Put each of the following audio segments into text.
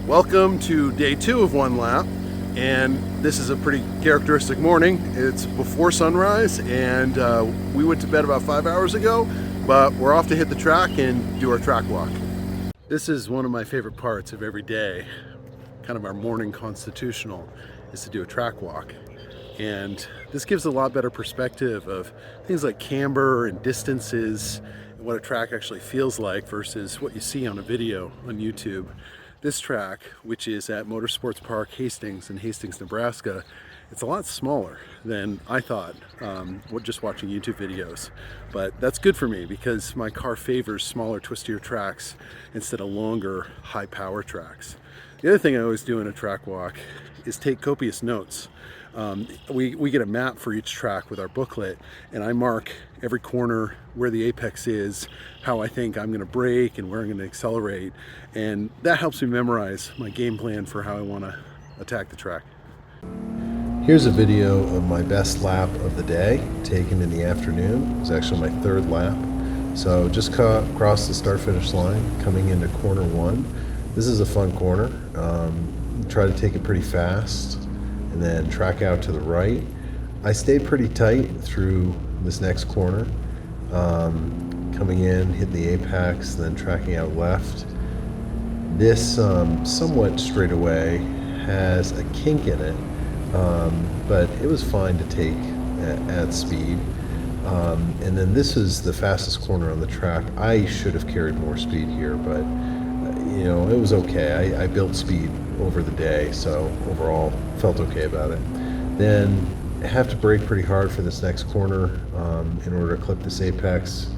Welcome to day 2 of one lap, and this is a pretty characteristic morning. It's before sunrise, and we went to bed about 5 hours ago, but we're off to hit the track and do our track walk. This is one of my favorite parts of every day, kind of our morning constitutional, is to do a track walk. And this gives a lot better perspective of things like camber and distances, and what a track actually feels like versus what you see on a video on YouTube. This track, which is at Motorsports Park Hastings in Hastings, Nebraska, it's a lot smaller than I thought just watching YouTube videos. But that's good for me because my car favors smaller, twistier tracks instead of longer, high power tracks. The other thing I always do in a track walk is take copious notes. We get a map for each track with our booklet, and I mark every corner where the apex is, how I think I'm going to brake and where I'm going to accelerate, and that helps me memorize my game plan for how I want to attack the track. Here's a video of my best lap of the day, taken in the afternoon. It was actually my third lap. So just crossed the start-finish line, coming into corner 1. This is a fun corner. Try to take it pretty fast and then track out to the right. I stayed pretty tight through this next corner, coming in, hitting the apex, then tracking out left. This somewhat straightaway has a kink in it, but it was fine to take at speed. And then this is the fastest corner on the track. I should have carried more speed here, but you know, it was okay. I built speed over the day, so overall felt okay about it. Then I have to brake pretty hard for this next corner in order to clip this apex,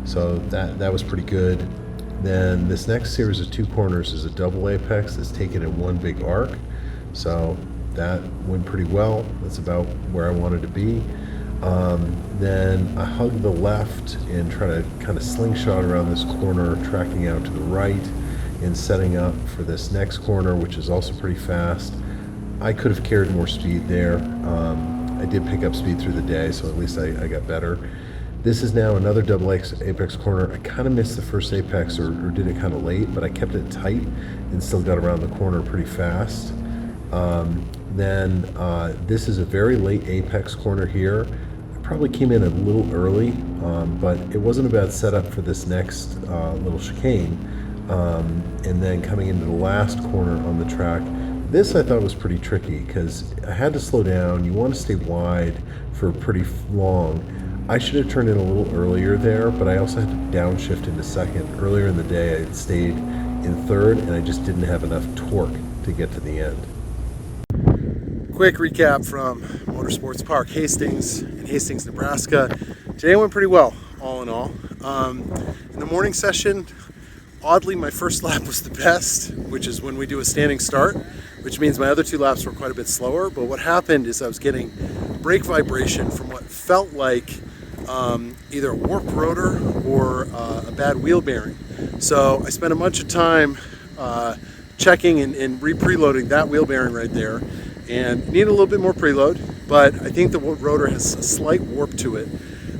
so that was pretty good. Then this next series of 2 corners is a double apex that's taken in one big arc, so that went pretty well. That's about where I wanted to be. Then I hug the left and try to kind of slingshot around this corner, tracking out to the right and setting up for this next corner, which is also pretty fast. I could have carried more speed there. I did pick up speed through the day, so at least I got better. This is now another double apex corner. I kind of missed the first apex or did it kind of late, but I kept it tight and still got around the corner pretty fast. Then this is a very late apex corner here. I probably came in a little early, but it wasn't a bad setup for this next little chicane. And then coming into the last corner on the track, this I thought was pretty tricky because I had to slow down. You want to stay wide for pretty long. I should have turned in a little earlier there, but I also had to downshift into second. Earlier in the day I had stayed in third and I just didn't have enough torque to get to the end. Quick recap from Motorsports Park Hastings in Hastings, Nebraska. Today went pretty well, all in all. In the morning session, oddly, my first lap was the best, which is when we do a standing start, which means my other 2 laps were quite a bit slower. But what happened is I was getting brake vibration from what felt like either a warped rotor or a bad wheel bearing. So I spent a bunch of time checking and re-preloading that wheel bearing right there, and need a little bit more preload, but I think the rotor has a slight warp to it.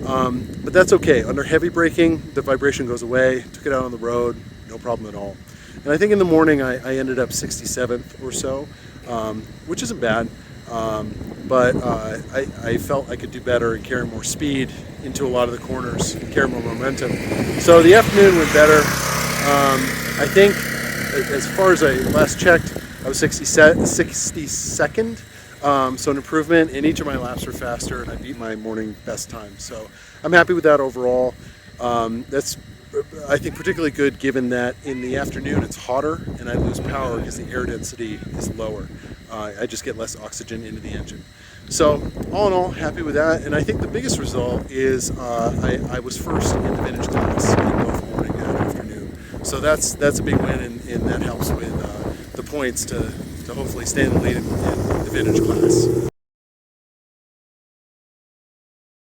But that's okay. Under heavy braking, the vibration goes away. Took it out on the road, no problem at all. And I think in the morning I ended up 67th or so, which isn't bad. But I felt I could do better and carry more speed into a lot of the corners, carry more momentum. So the afternoon went better. I think as far as I last checked, I was 62nd. So an improvement, and each of my laps were faster, and I beat my morning best time. So I'm happy with that overall. That's, I think, particularly good given that in the afternoon it's hotter and I lose power because the air density is lower. I just get less oxygen into the engine. So all in all, happy with that. And I think the biggest result is I was first in the vintage class in both morning and afternoon. So that's a big win, and that helps with the points to hopefully stay in the lead in the vintage class.